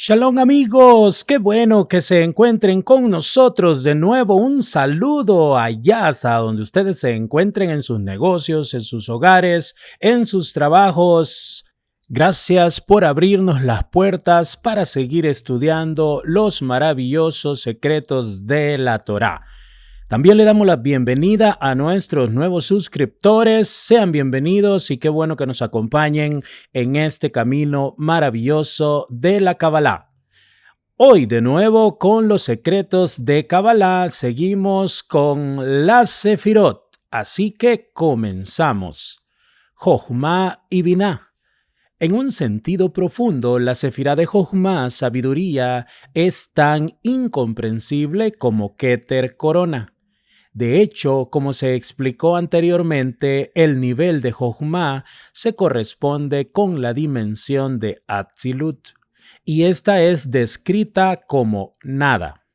Shalom amigos, qué bueno que se encuentren con nosotros de nuevo. Un saludo allá hasta donde ustedes se encuentren en sus negocios, en sus hogares, en sus trabajos. Gracias por abrirnos las puertas para seguir estudiando los maravillosos secretos de la Torá. También le damos la bienvenida a nuestros nuevos suscriptores. Sean bienvenidos y qué bueno que nos acompañen en este camino maravilloso de la Kabbalah. Hoy de nuevo con los secretos de Kabbalah seguimos con las Sefirot. Así que comenzamos. Jochma y Binah. En un sentido profundo, la Sefirá de Jochma, sabiduría, es tan incomprensible como Keter, corona. De hecho, como se explicó anteriormente, el nivel de Jochma se corresponde con la dimensión de Atzilut, y esta es descrita como nada.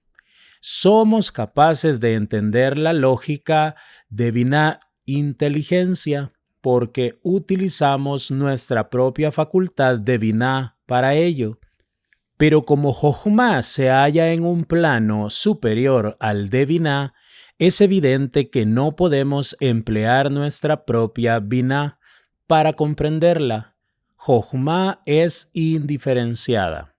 Somos capaces de entender la lógica de Binah, inteligencia, porque utilizamos nuestra propia facultad de Binah para ello. Pero como Jochma se halla en un plano superior al de Binah, es evidente que no podemos emplear nuestra propia Binah para comprenderla. Jochma es indiferenciada.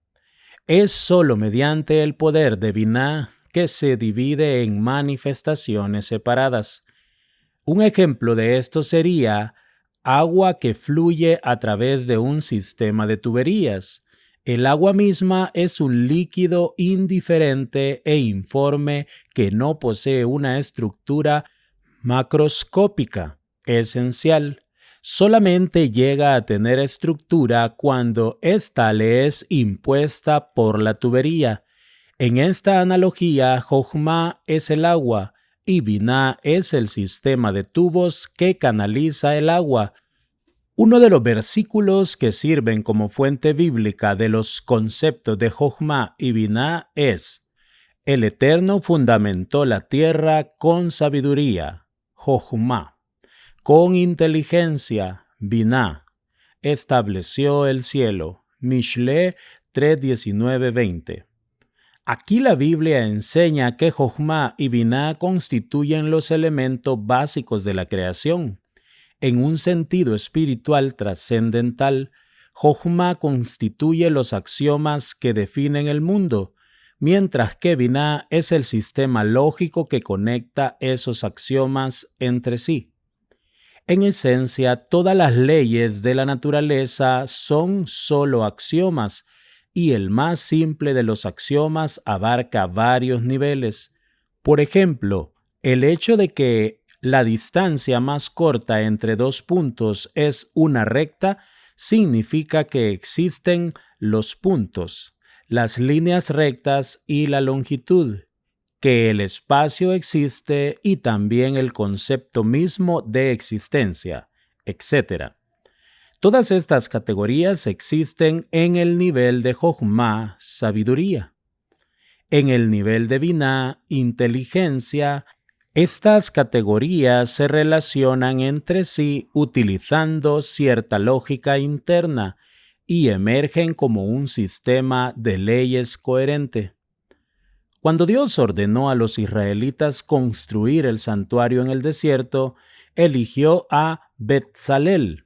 Es sólo mediante el poder de Binah que se divide en manifestaciones separadas. Un ejemplo de esto sería agua que fluye a través de un sistema de tuberías. El agua misma es un líquido indiferente e informe que no posee una estructura macroscópica esencial. Solamente llega a tener estructura cuando ésta le es impuesta por la tubería. En esta analogía, Jochma es el agua y Binah es el sistema de tubos que canaliza el agua. Uno de los versículos que sirven como fuente bíblica de los conceptos de Jochma y Binah es: el Eterno fundamentó la tierra con sabiduría, Jochma, con inteligencia, Binah, estableció el cielo, Mishle 3:19-20. Aquí la Biblia enseña que Jochma y Binah constituyen los elementos básicos de la creación. En un sentido espiritual trascendental, Jochma constituye los axiomas que definen el mundo, mientras que Binah es el sistema lógico que conecta esos axiomas entre sí. En esencia, todas las leyes de la naturaleza son solo axiomas, y el más simple de los axiomas abarca varios niveles. Por ejemplo, el hecho de que la distancia más corta entre dos puntos es una recta significa que existen los puntos, las líneas rectas y la longitud, que el espacio existe y también el concepto mismo de existencia, etc. Todas estas categorías existen en el nivel de Jochma, sabiduría. En el nivel de Binah, inteligencia, estas categorías se relacionan entre sí utilizando cierta lógica interna y emergen como un sistema de leyes coherente. Cuando Dios ordenó a los israelitas construir el santuario en el desierto, eligió a Betzalel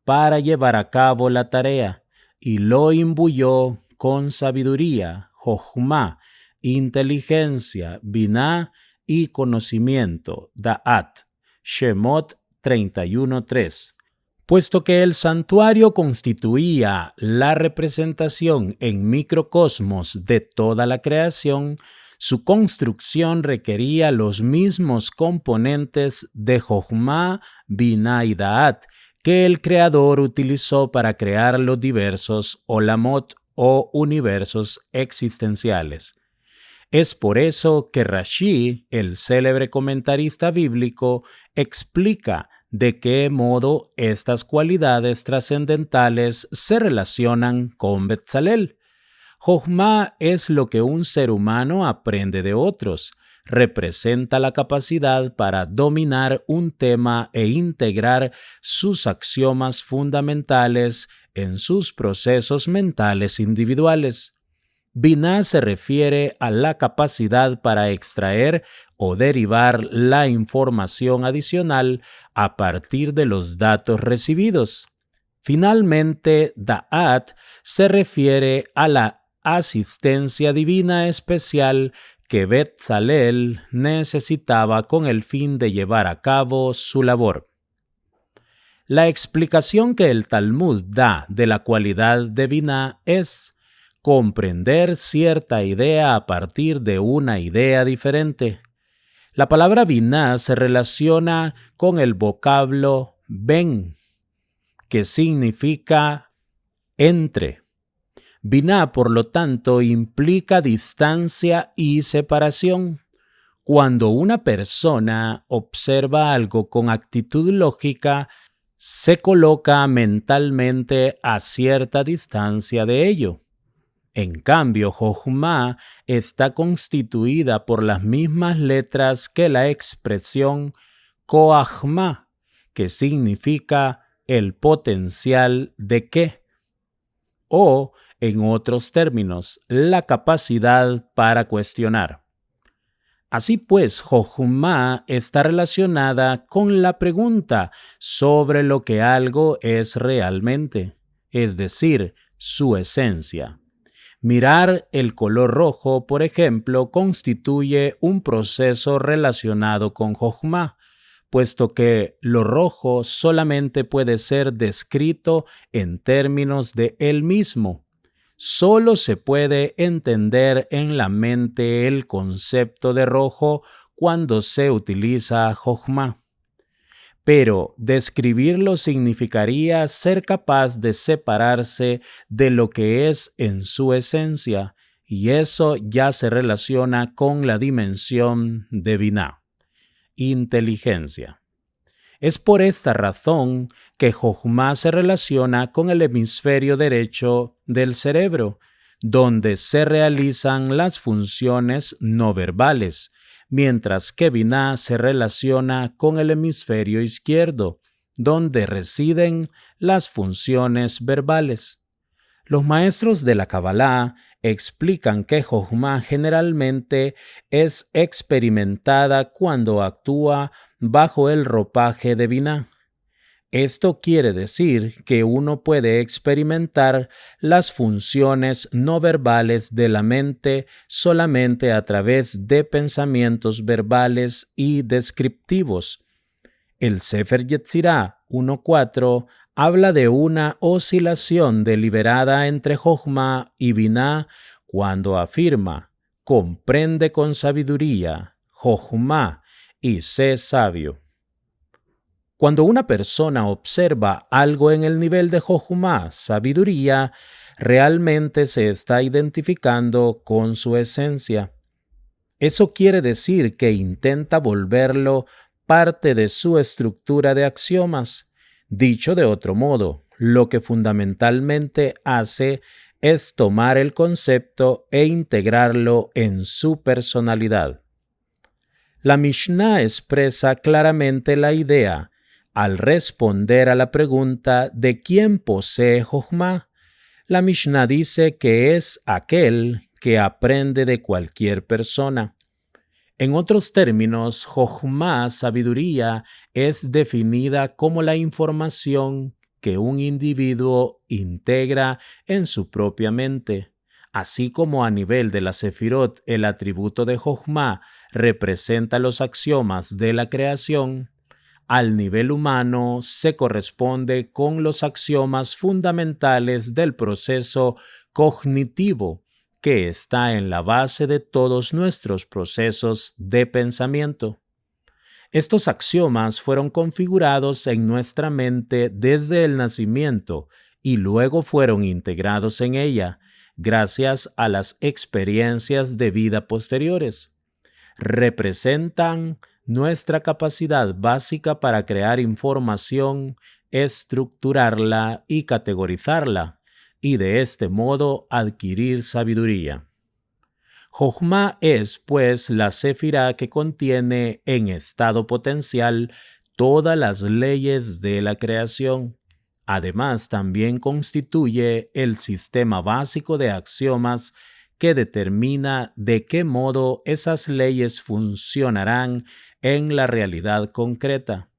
para llevar a cabo la tarea y lo imbuyó con sabiduría, Jochma, inteligencia, Binah y conocimiento, Da'at, Shemot 31:3. Puesto que el santuario constituía la representación en microcosmos de toda la creación, su construcción requería los mismos componentes de Jochma, Binah y Da'at que el Creador utilizó para crear los diversos Olamot o universos existenciales. Es por eso que Rashi, el célebre comentarista bíblico, explica de qué modo estas cualidades trascendentales se relacionan con Betzalel. Jochma es lo que un ser humano aprende de otros. Representa la capacidad para dominar un tema e integrar sus axiomas fundamentales en sus procesos mentales individuales. Binah se refiere a la capacidad para extraer o derivar la información adicional a partir de los datos recibidos. Finalmente, Da'at se refiere a la asistencia divina especial que Betzalel necesitaba con el fin de llevar a cabo su labor. La explicación que el Talmud da de la cualidad de Binah es comprender cierta idea a partir de una idea diferente. La palabra Binah se relaciona con el vocablo ben, que significa entre. Binah, por lo tanto, implica distancia y separación. Cuando una persona observa algo con actitud lógica, se coloca mentalmente a cierta distancia de ello. En cambio, Jochma está constituida por las mismas letras que la expresión Koachma, que significa el potencial de qué, o, en otros términos, la capacidad para cuestionar. Así pues, Jochma está relacionada con la pregunta sobre lo que algo es realmente, es decir, su esencia. Mirar el color rojo, por ejemplo, constituye un proceso relacionado con Jochma, puesto que lo rojo solamente puede ser descrito en términos de él mismo. Solo se puede entender en la mente el concepto de rojo cuando se utiliza Jochma. Pero describirlo significaría ser capaz de separarse de lo que es en su esencia, y eso ya se relaciona con la dimensión de Binah, inteligencia. Es por esta razón que Jochma se relaciona con el hemisferio derecho del cerebro, donde se realizan las funciones no verbales, mientras que Binah se relaciona con el hemisferio izquierdo, donde residen las funciones verbales. Los maestros de la Kabbalah explican que Jochma generalmente es experimentada cuando actúa bajo el ropaje de Binah. Esto quiere decir que uno puede experimentar las funciones no verbales de la mente solamente a través de pensamientos verbales y descriptivos. El Sefer Yetzirah 1.4 habla de una oscilación deliberada entre Jochma y Binah cuando afirma: comprende con sabiduría, Jochma, y sé sabio. Cuando una persona observa algo en el nivel de Jochma, sabiduría, realmente se está identificando con su esencia. Eso quiere decir que intenta volverlo parte de su estructura de axiomas. Dicho de otro modo, lo que fundamentalmente hace es tomar el concepto e integrarlo en su personalidad. La Mishnah expresa claramente la idea al responder a la pregunta de quién posee Jochma. La Mishnah dice que es aquel que aprende de cualquier persona. En otros términos, Jochma, sabiduría, es definida como la información que un individuo integra en su propia mente. Así como a nivel de la Sefirot el atributo de Jochma representa los axiomas de la creación, al nivel humano se corresponde con los axiomas fundamentales del proceso cognitivo, que está en la base de todos nuestros procesos de pensamiento. Estos axiomas fueron configurados en nuestra mente desde el nacimiento y luego fueron integrados en ella, gracias a las experiencias de vida posteriores. Representan nuestra capacidad básica para crear información, estructurarla y categorizarla, y de este modo adquirir sabiduría. Jochma es, pues, la sefirá que contiene en estado potencial todas las leyes de la creación. Además, también constituye el sistema básico de axiomas que determina de qué modo esas leyes funcionarán en la realidad concreta.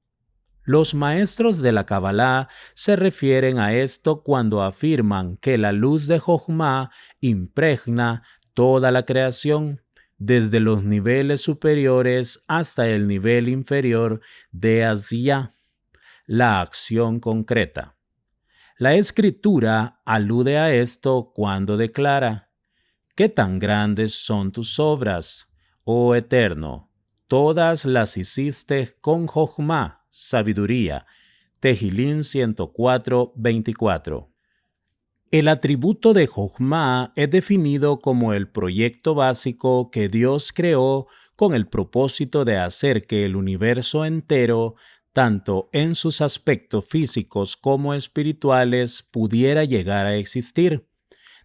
Los maestros de la Kabbalah se refieren a esto cuando afirman que la luz de Jochma impregna toda la creación, desde los niveles superiores hasta el nivel inferior de Asiyah, la acción concreta. La Escritura alude a esto cuando declara: ¿Qué tan grandes son tus obras, oh Eterno? Todas las hiciste con Jochma, sabiduría. Tehilín 104, 24. El atributo de Jochma es definido como el proyecto básico que Dios creó con el propósito de hacer que el universo entero, tanto en sus aspectos físicos como espirituales, pudiera llegar a existir.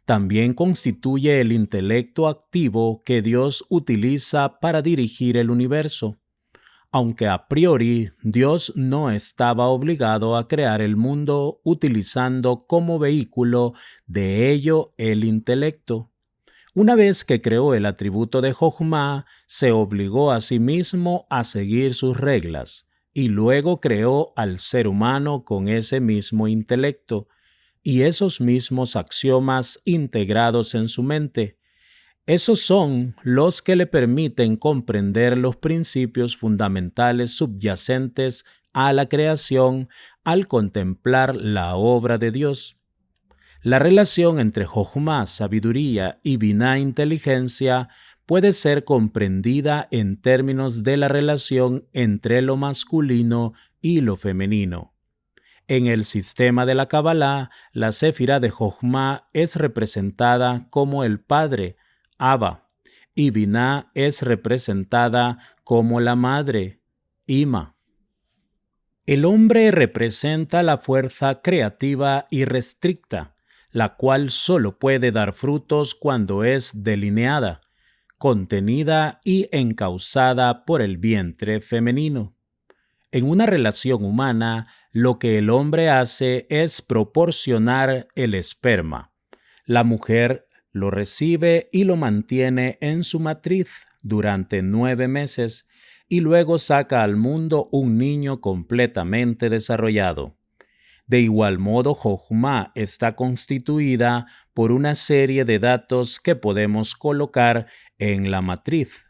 También constituye el intelecto activo que Dios utiliza para dirigir el universo. Aunque a priori Dios no estaba obligado a crear el mundo utilizando como vehículo de ello el intelecto. Una vez que creó el atributo de Jochma, se obligó a sí mismo a seguir sus reglas, y luego creó al ser humano con ese mismo intelecto y esos mismos axiomas integrados en su mente. Esos son los que le permiten comprender los principios fundamentales subyacentes a la creación al contemplar la obra de Dios. La relación entre Jochma, sabiduría, y Biná, inteligencia, puede ser comprendida en términos de la relación entre lo masculino y lo femenino. En el sistema de la Kabbalah, la Séfira de Jochma es representada como el padre, Abba, y Biná es representada como la madre, Ima. El hombre representa la fuerza creativa irrestricta, la cual solo puede dar frutos cuando es delineada, contenida y encauzada por el vientre femenino. En una relación humana, lo que el hombre hace es proporcionar el esperma. La mujer lo recibe y lo mantiene en su matriz durante 9 meses y luego saca al mundo un niño completamente desarrollado. De igual modo, Jochma está constituida por una serie de datos que podemos colocar en la matriz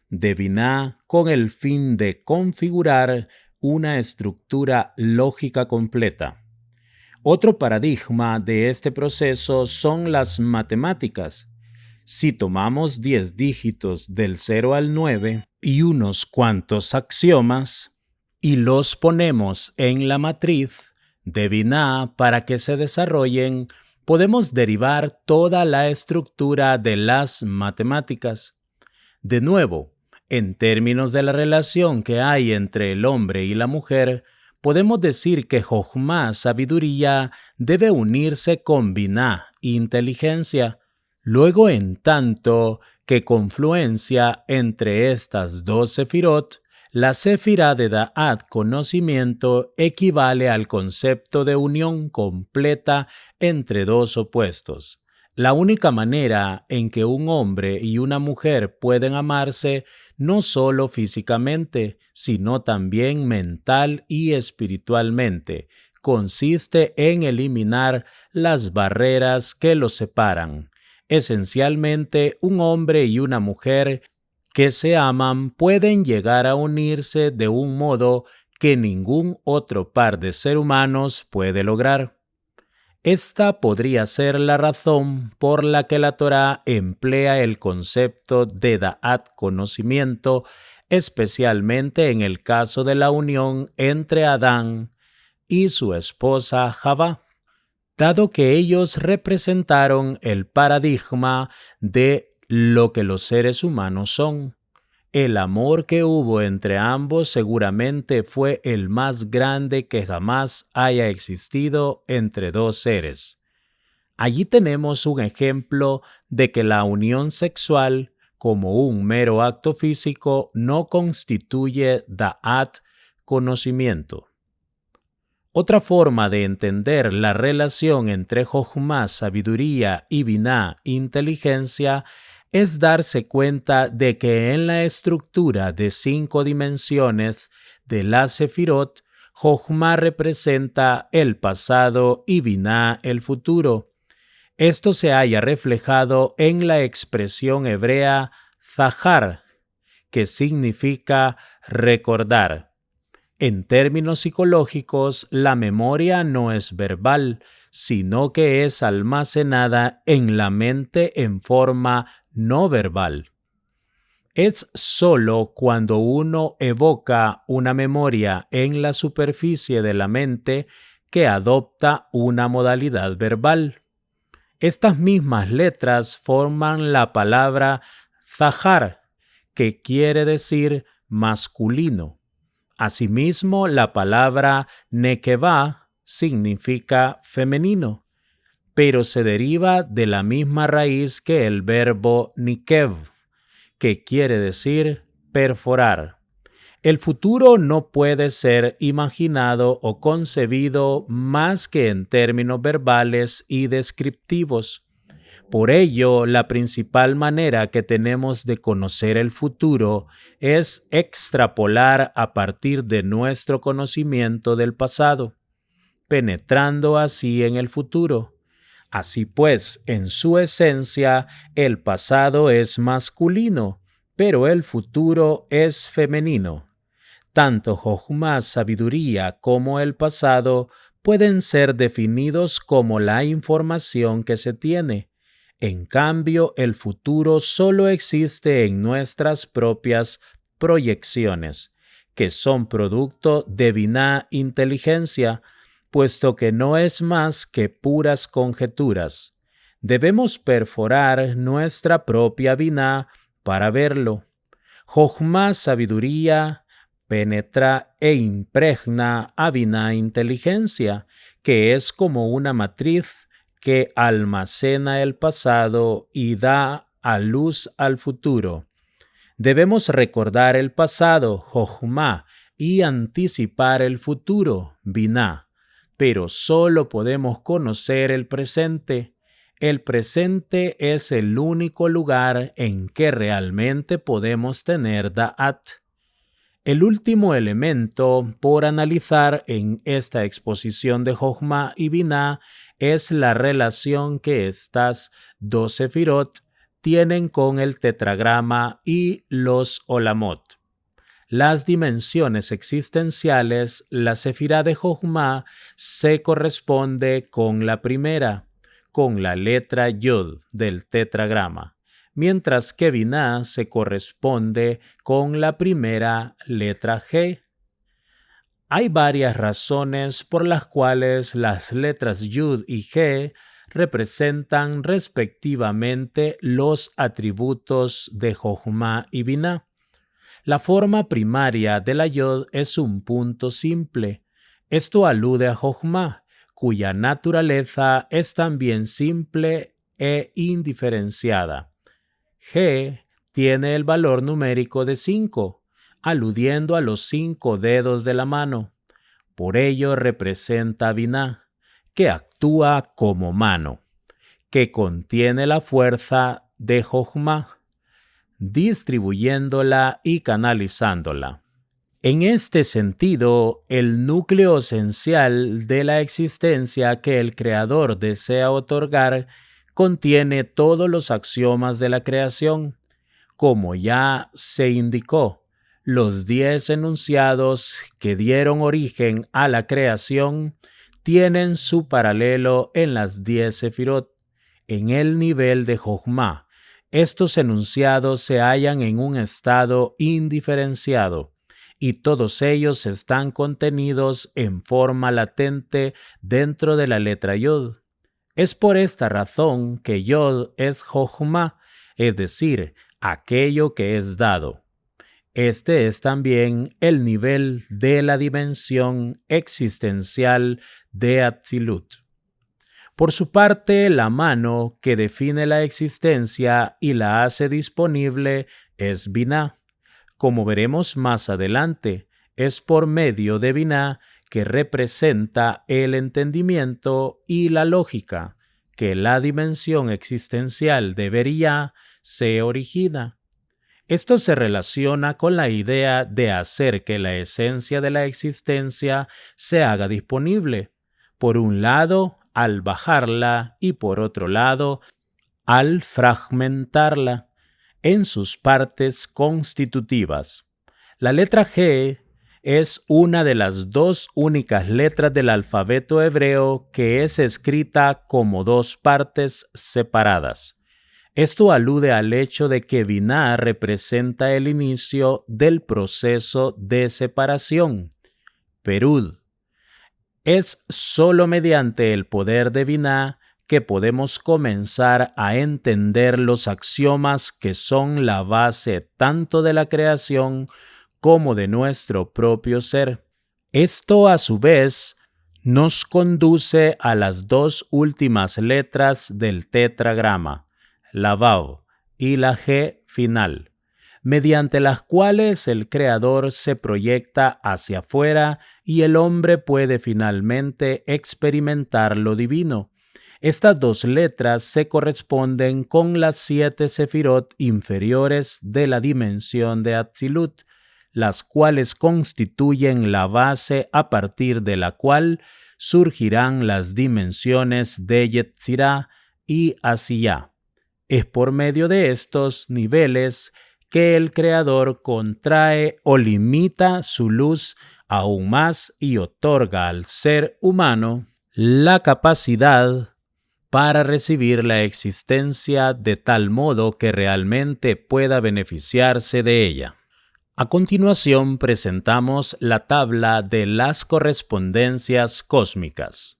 de Biná con el fin de configurar una estructura lógica completa. Otro paradigma de este proceso son las matemáticas. Si tomamos 10 dígitos del 0 al 9 y unos cuantos axiomas y los ponemos en la matriz de Biná para que se desarrollen, podemos derivar toda la estructura de las matemáticas. De nuevo, en términos de la relación que hay entre el hombre y la mujer, podemos decir que Jochma, sabiduría, debe unirse con Biná, inteligencia. Luego, en tanto que confluencia entre estas dos sefirot, la sefirá de Da'at, conocimiento, equivale al concepto de unión completa entre dos opuestos. La única manera en que un hombre y una mujer pueden amarse no solo físicamente, sino también mental y espiritualmente, consiste en eliminar las barreras que los separan. Esencialmente, un hombre y una mujer que se aman pueden llegar a unirse de un modo que ningún otro par de seres humanos puede lograr. Esta podría ser la razón por la que la Torá emplea el concepto de Da'at, conocimiento, especialmente en el caso de la unión entre Adán y su esposa Javá, dado que ellos representaron el paradigma de lo que los seres humanos son. El amor que hubo entre ambos seguramente fue el más grande que jamás haya existido entre dos seres. Allí tenemos un ejemplo de que la unión sexual, como un mero acto físico, no constituye Da'at, conocimiento. Otra forma de entender la relación entre Jochma, sabiduría, y Binah, inteligencia, es darse cuenta de que en la estructura de 5 dimensiones de la Sefirot, Jochma representa el pasado y Binah el futuro. Esto se halla reflejado en la expresión hebrea zahar, que significa recordar. En términos psicológicos, la memoria no es verbal, sino que es almacenada en la mente en forma no verbal. Es sólo cuando uno evoca una memoria en la superficie de la mente que adopta una modalidad verbal. Estas mismas letras forman la palabra zahar, que quiere decir masculino. Asimismo, la palabra nekevá significa femenino, pero se deriva de la misma raíz que el verbo nikev, que quiere decir perforar. El futuro no puede ser imaginado o concebido más que en términos verbales y descriptivos. Por ello, la principal manera que tenemos de conocer el futuro es extrapolar a partir de nuestro conocimiento del pasado, penetrando así en el futuro. Así pues, en su esencia, el pasado es masculino, pero el futuro es femenino. Tanto Jochma, sabiduría, como el pasado pueden ser definidos como la información que se tiene. En cambio, el futuro solo existe en nuestras propias proyecciones, que son producto de Binah inteligencia, puesto que no es más que puras conjeturas. Debemos perforar nuestra propia Binah para verlo. Jochma, sabiduría, penetra e impregna a Binah inteligencia, que es como una matriz que almacena el pasado y da a luz al futuro. Debemos recordar el pasado, Jochma, y anticipar el futuro, Binah, pero solo podemos conocer el presente. El presente es el único lugar en que realmente podemos tener Da'at. El último elemento por analizar en esta exposición de Jochma y Binah es la relación que estas 2 sefirot tienen con el tetragrama y los olamot. Las dimensiones existenciales, la sefirá de Jochma se corresponde con la primera, con la letra Yod del tetragrama, mientras que Binah se corresponde con la primera letra G. Hay varias razones por las cuales las letras Yud y G representan respectivamente los atributos de Jochma y Binah. La forma primaria de la Yod es un punto simple. Esto alude a Jochma, cuya naturaleza es también simple e indiferenciada. G tiene el valor numérico de 5, aludiendo a los 5 dedos de la mano. Por ello representa Binah, que actúa como mano, que contiene la fuerza de Jochma, distribuyéndola y canalizándola. En este sentido, el núcleo esencial de la existencia que el Creador desea otorgar contiene todos los axiomas de la creación. Como ya se indicó, los 10 enunciados que dieron origen a la creación tienen su paralelo en las 10 sefirot, en el nivel de Jochma. Estos enunciados se hallan en un estado indiferenciado, y todos ellos están contenidos en forma latente dentro de la letra Yod. Es por esta razón que Yod es Jochma, es decir, aquello que es dado. Este es también el nivel de la dimensión existencial de Atzilut. Por su parte, la mano que define la existencia y la hace disponible es Binah. Como veremos más adelante, es por medio de Binah que representa el entendimiento, y la lógica, que la dimensión existencial de Beria se origina. Esto se relaciona con la idea de hacer que la esencia de la existencia se haga disponible, por un lado, al bajarla y por otro lado, al fragmentarla en sus partes constitutivas. La letra G es una de las dos únicas letras del alfabeto hebreo que es escrita como dos partes separadas. Esto alude al hecho de que Binah representa el inicio del proceso de separación. Perud. Es sólo mediante el poder de Binah que podemos comenzar a entender los axiomas que son la base tanto de la creación como de nuestro propio ser. Esto, a su vez, nos conduce a las dos últimas letras del tetragrama, la Vav y la G final, mediante las cuales el Creador se proyecta hacia afuera y el hombre puede finalmente experimentar lo divino. Estas dos letras se corresponden con las 7 sefirot inferiores de la dimensión de Atzilut, las cuales constituyen la base a partir de la cual surgirán las dimensiones de Yetzirah y Asiyah. Es por medio de estos niveles que el Creador contrae o limita su luz aún más y otorga al ser humano la capacidad para recibir la existencia de tal modo que realmente pueda beneficiarse de ella. A continuación presentamos la tabla de las correspondencias cósmicas.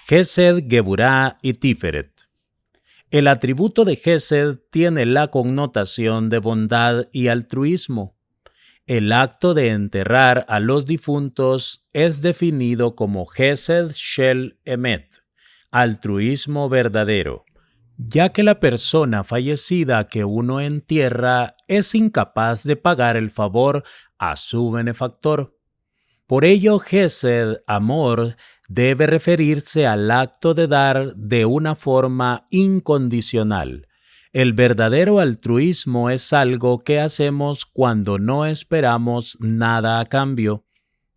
Gesed, Geburah y Tiferet. El atributo de Gesed tiene la connotación de bondad y altruismo. El acto de enterrar a los difuntos es definido como Gesed Shel Emet, altruismo verdadero, ya que la persona fallecida que uno entierra es incapaz de pagar el favor a su benefactor. Por ello, Gesed, amor, debe referirse al acto de dar de una forma incondicional. El verdadero altruismo es algo que hacemos cuando no esperamos nada a cambio.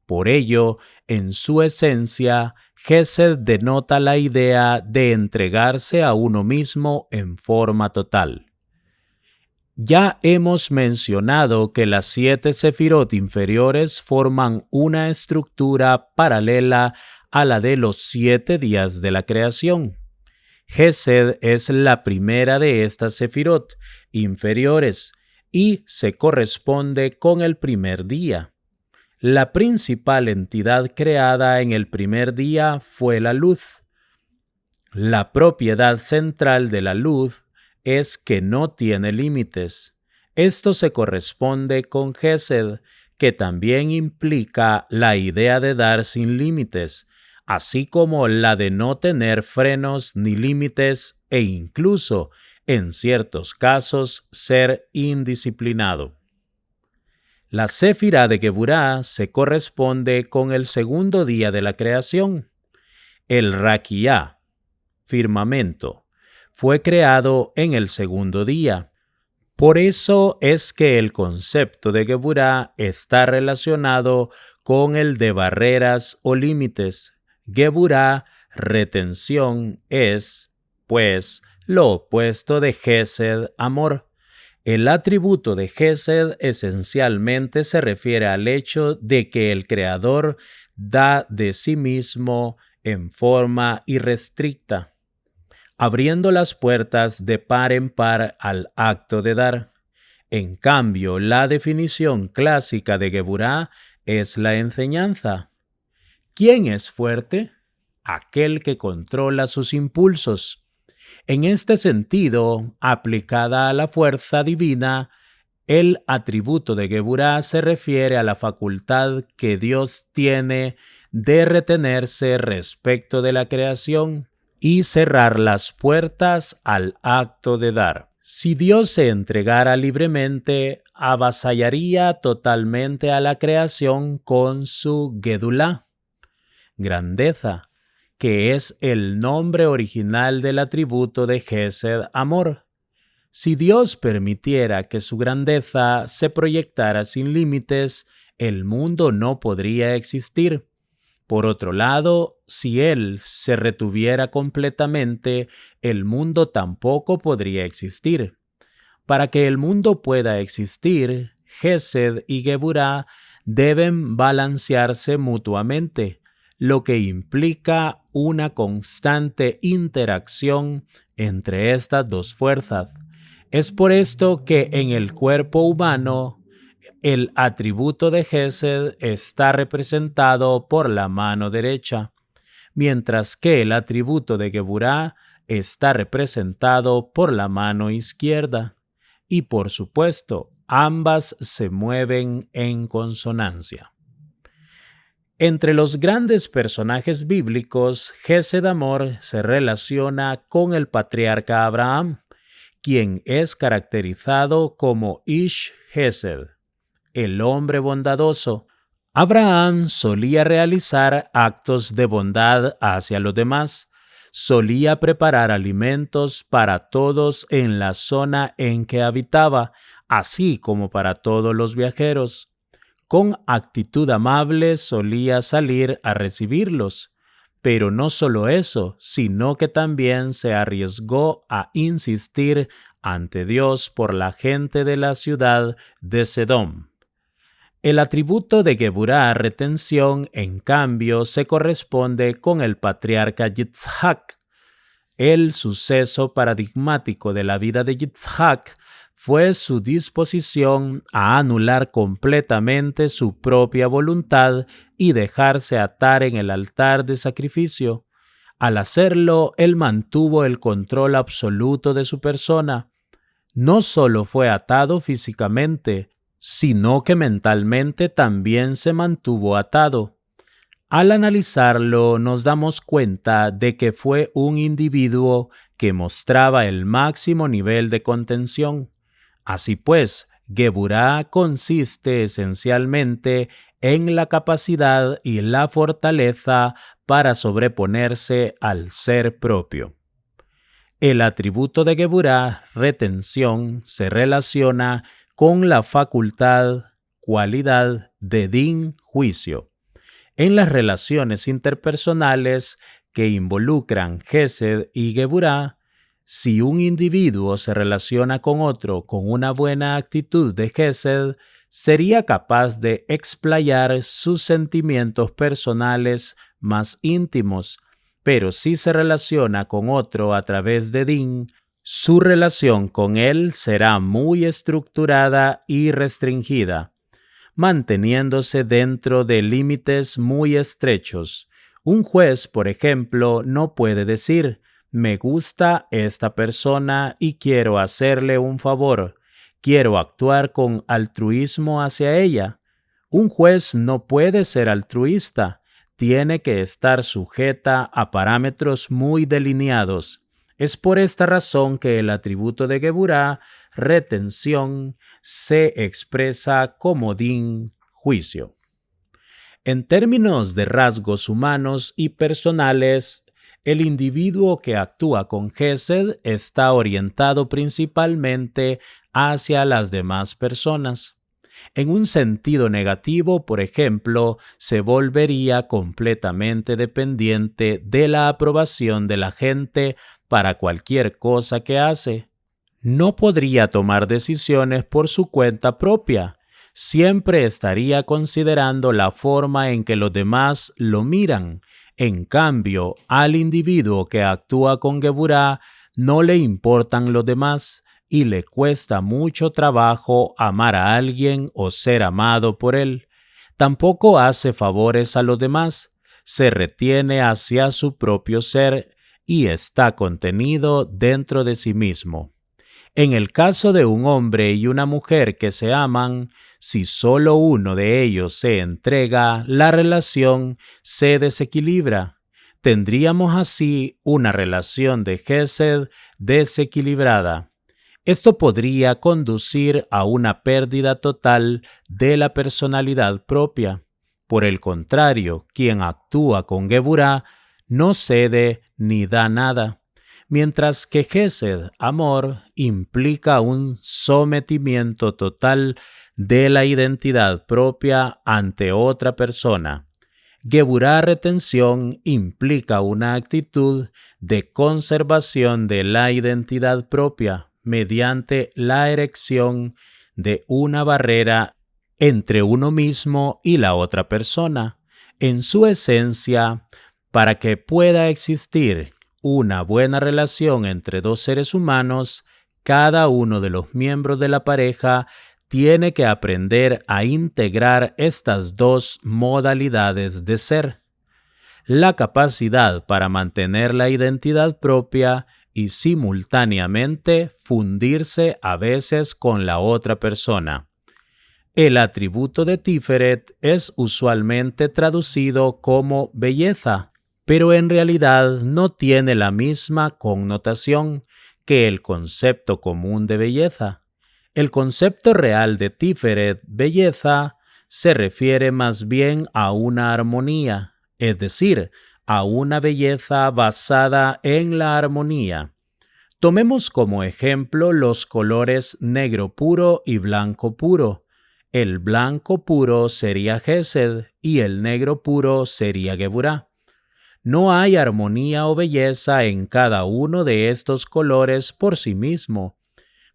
Por ello, en su esencia, Gesed denota la idea de entregarse a uno mismo en forma total. Ya hemos mencionado que las 7 sefirot inferiores forman una estructura paralela a la de los 7 días de la creación. Gesed es la primera de estas sefirot inferiores y se corresponde con el primer día. La principal entidad creada en el primer día fue la luz. La propiedad central de la luz es que no tiene límites. Esto se corresponde con Gesed, que también implica la idea de dar sin límites, así como la de no tener frenos ni límites e incluso, en ciertos casos, ser indisciplinado. La Séfira de Geburah se corresponde con el segundo día de la creación. El Raquíah, firmamento, fue creado en el segundo día. Por eso es que el concepto de Geburah está relacionado con el de barreras o límites. Geburah, retención, es, pues, lo opuesto de Gesed, amor. El atributo de Gesed esencialmente se refiere al hecho de que el Creador da de sí mismo en forma irrestricta, abriendo las puertas de par en par al acto de dar. En cambio, la definición clásica de Geburah es la enseñanza. ¿Quién es fuerte? Aquel que controla sus impulsos. En este sentido, aplicada a la fuerza divina, el atributo de Geburah se refiere a la facultad que Dios tiene de retenerse respecto de la creación y cerrar las puertas al acto de dar. Si Dios se entregara libremente, avasallaría totalmente a la creación con su Gedulá, grandeza, que es el nombre original del atributo de Gesed, amor. Si Dios permitiera que su grandeza se proyectara sin límites, el mundo no podría existir. Por otro lado, si Él se retuviera completamente, el mundo tampoco podría existir. Para que el mundo pueda existir, Gesed y Geburá deben balancearse mutuamente, lo que implica una constante interacción entre estas dos fuerzas. Es por esto que en el cuerpo humano el atributo de Gesed está representado por la mano derecha, mientras que el atributo de Geburá está representado por la mano izquierda. Y por supuesto, ambas se mueven en consonancia. Entre los grandes personajes bíblicos, Gesed Amor se relaciona con el patriarca Abraham, quien es caracterizado como Ish Gesed, el hombre bondadoso. Abraham solía realizar actos de bondad hacia los demás, solía preparar alimentos para todos en la zona en que habitaba, así como para todos los viajeros. Con actitud amable solía salir a recibirlos. Pero no solo eso, sino que también se arriesgó a insistir ante Dios por la gente de la ciudad de Sedom. El atributo de Geburá, retención, en cambio, se corresponde con el patriarca Yitzhak. El suceso paradigmático de la vida de Yitzhak fue su disposición a anular completamente su propia voluntad y dejarse atar en el altar de sacrificio. Al hacerlo, él mantuvo el control absoluto de su persona. No solo fue atado físicamente, sino que mentalmente también se mantuvo atado. Al analizarlo, nos damos cuenta de que fue un individuo que mostraba el máximo nivel de contención. Así pues, Geburá consiste esencialmente en la capacidad y la fortaleza para sobreponerse al ser propio. El atributo de Geburá, retención, se relaciona con la facultad, cualidad de din, juicio. En las relaciones interpersonales que involucran Gesed y Geburá, si un individuo se relaciona con otro con una buena actitud de Gesed, sería capaz de explayar sus sentimientos personales más íntimos, pero si se relaciona con otro a través de din, su relación con él será muy estructurada y restringida, manteniéndose dentro de límites muy estrechos. Un juez, por ejemplo, no puede decir: me gusta esta persona y quiero hacerle un favor, quiero actuar con altruismo hacia ella. Un juez no puede ser altruista, tiene que estar sujeta a parámetros muy delineados. Es por esta razón que el atributo de Geburá, retención, se expresa como din, juicio. En términos de rasgos humanos y personales, el individuo que actúa con Gesed está orientado principalmente hacia las demás personas. En un sentido negativo, por ejemplo, se volvería completamente dependiente de la aprobación de la gente para cualquier cosa que hace. No podría tomar decisiones por su cuenta propia. Siempre estaría considerando la forma en que los demás lo miran. En cambio, al individuo que actúa con Geburá no le importan los demás y le cuesta mucho trabajo amar a alguien o ser amado por él. Tampoco hace favores a los demás, se retiene hacia su propio ser y está contenido dentro de sí mismo. En el caso de un hombre y una mujer que se aman, si solo uno de ellos se entrega, la relación se desequilibra. Tendríamos así una relación de Gesed desequilibrada. Esto podría conducir a una pérdida total de la personalidad propia. Por el contrario, quien actúa con Geburá no cede ni da nada, mientras que Gesed, amor, implica un sometimiento total de la identidad propia ante otra persona. Geburá, retención, implica una actitud de conservación de la identidad propia mediante la erección de una barrera entre uno mismo y la otra persona. En su esencia, para que pueda existir una buena relación entre dos seres humanos, cada uno de los miembros de la pareja tiene que aprender a integrar estas dos modalidades de ser: la capacidad para mantener la identidad propia y simultáneamente fundirse a veces con la otra persona. El atributo de Tiferet es usualmente traducido como belleza, pero en realidad no tiene la misma connotación que el concepto común de belleza. El concepto real de Tiferet, belleza, se refiere más bien a una armonía, es decir, a una belleza basada en la armonía. Tomemos como ejemplo los colores negro puro y blanco puro. El blanco puro sería Gesed y el negro puro sería Geburá. No hay armonía o belleza en cada uno de estos colores por sí mismo,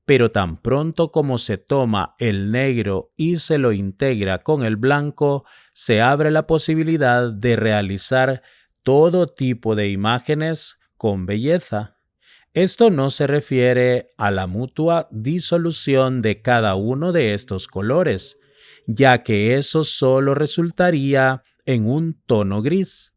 pero tan pronto como se toma el negro y se lo integra con el blanco, se abre la posibilidad de realizar todo tipo de imágenes con belleza. Esto no se refiere a la mutua disolución de cada uno de estos colores, ya que eso solo resultaría en un tono gris,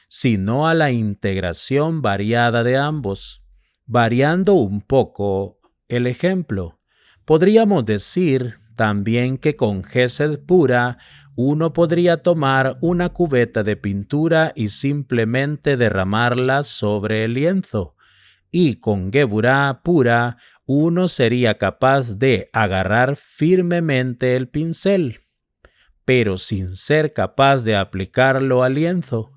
sino a la integración variada de ambos. Variando un poco el ejemplo, podríamos decir también que con Gesed pura uno podría tomar una cubeta de pintura y simplemente derramarla sobre el lienzo, y con Geburá pura uno sería capaz de agarrar firmemente el pincel, pero sin ser capaz de aplicarlo al lienzo.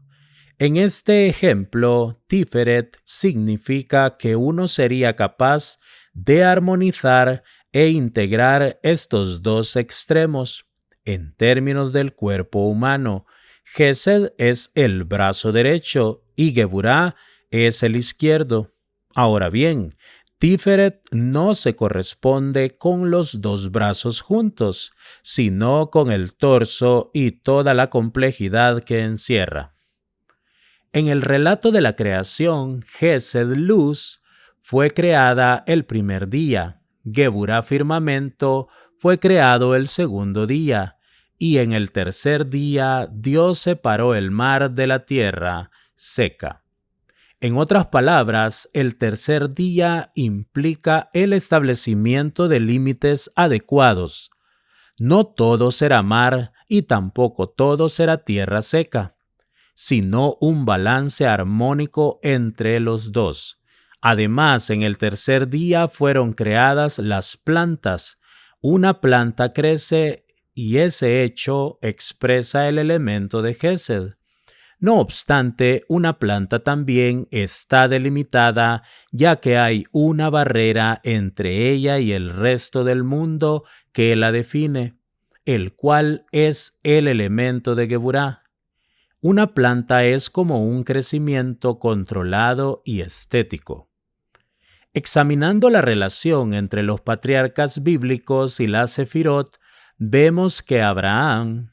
En este ejemplo, Tiferet significa que uno sería capaz de armonizar e integrar estos dos extremos. En términos del cuerpo humano, Gesed es el brazo derecho y Geburá es el izquierdo. Ahora bien, Tiferet no se corresponde con los dos brazos juntos, sino con el torso y toda la complejidad que encierra. En el relato de la creación, Gesed, luz, fue creada el primer día, Geburá, firmamento, fue creado el segundo día, y en el tercer día Dios separó el mar de la tierra seca. En otras palabras, el tercer día implica el establecimiento de límites adecuados. No todo será mar y tampoco todo será tierra seca, sino un balance armónico entre los dos. Además, en el tercer día fueron creadas las plantas. Una planta crece y ese hecho expresa el elemento de Gesed. No obstante, una planta también está delimitada, ya que hay una barrera entre ella y el resto del mundo que la define, el cual es el elemento de Geburá. Una planta es como un crecimiento controlado y estético. Examinando la relación entre los patriarcas bíblicos y la Sefirot, vemos que Abraham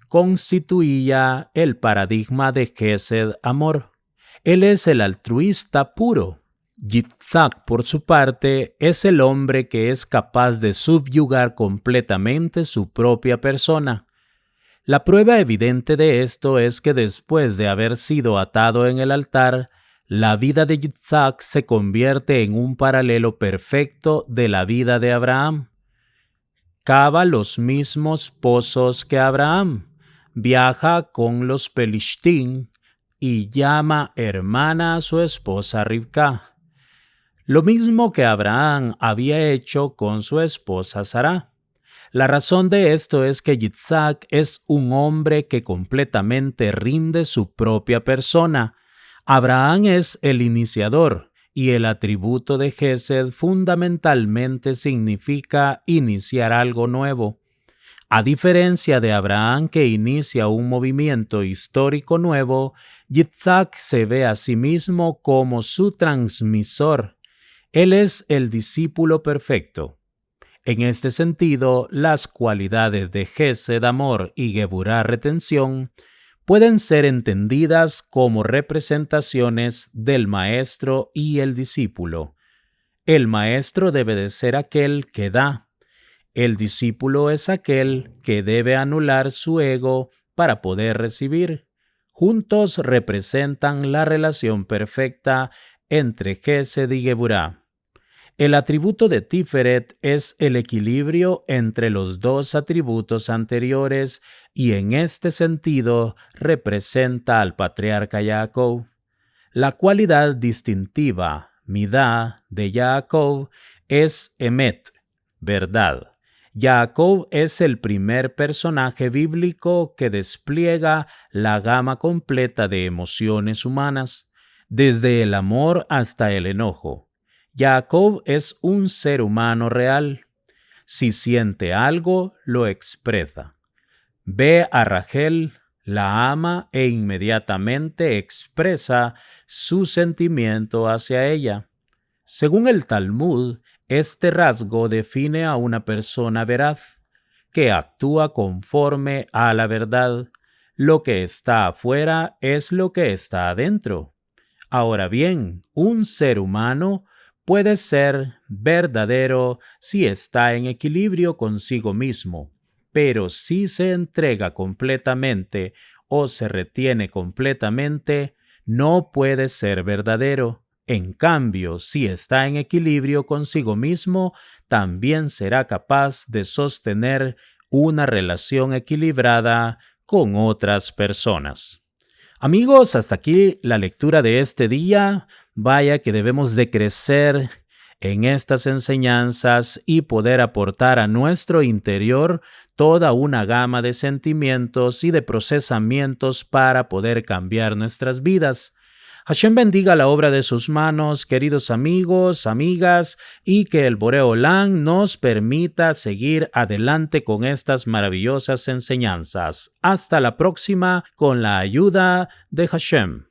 constituía el paradigma de Gesed, amor. Él es el altruista puro. Yitzhak, por su parte, es el hombre que es capaz de subyugar completamente su propia persona. La prueba evidente de esto es que después de haber sido atado en el altar, la vida de Yitzhak se convierte en un paralelo perfecto de la vida de Abraham. Cava los mismos pozos que Abraham, viaja con los Pelishtim y llama hermana a su esposa Rivka. lo mismo que Abraham había hecho con su esposa Sará. La razón de esto es que Yitzhak es un hombre que completamente rinde su propia persona. Abraham es el iniciador y el atributo de Gesed fundamentalmente significa iniciar algo nuevo. A diferencia de Abraham que inicia un movimiento histórico nuevo, Yitzhak se ve a sí mismo como su transmisor. Él es el discípulo perfecto. En este sentido, las cualidades de Gesed, amor, y Geburá, retención, pueden ser entendidas como representaciones del maestro y el discípulo. El maestro debe de ser aquel que da. El discípulo es aquel que debe anular su ego para poder recibir. Juntos representan la relación perfecta entre Gesed y Geburá. El atributo de Tiferet es el equilibrio entre los dos atributos anteriores y en este sentido representa al patriarca Jacob. La cualidad distintiva, midá, de Jacob es emet, verdad. Jacob es el primer personaje bíblico que despliega la gama completa de emociones humanas, desde el amor hasta el enojo. Jacob es un ser humano real. Si siente algo, lo expresa. Ve a Rachel, la ama e inmediatamente expresa su sentimiento hacia ella. Según el Talmud, este rasgo define a una persona veraz, que actúa conforme a la verdad. Lo que está afuera es lo que está adentro. Ahora bien, un ser humano puede ser verdadero si está en equilibrio consigo mismo, pero si se entrega completamente o se retiene completamente, no puede ser verdadero. En cambio, si está en equilibrio consigo mismo, también será capaz de sostener una relación equilibrada con otras personas. Amigos, hasta aquí la lectura de este día. Vaya que debemos de crecer en estas enseñanzas y poder aportar a nuestro interior toda una gama de sentimientos y de procesamientos para poder cambiar nuestras vidas. Hashem bendiga la obra de sus manos, queridos amigos, amigas, y que el Boré Olam nos permita seguir adelante con estas maravillosas enseñanzas. Hasta la próxima con la ayuda de Hashem.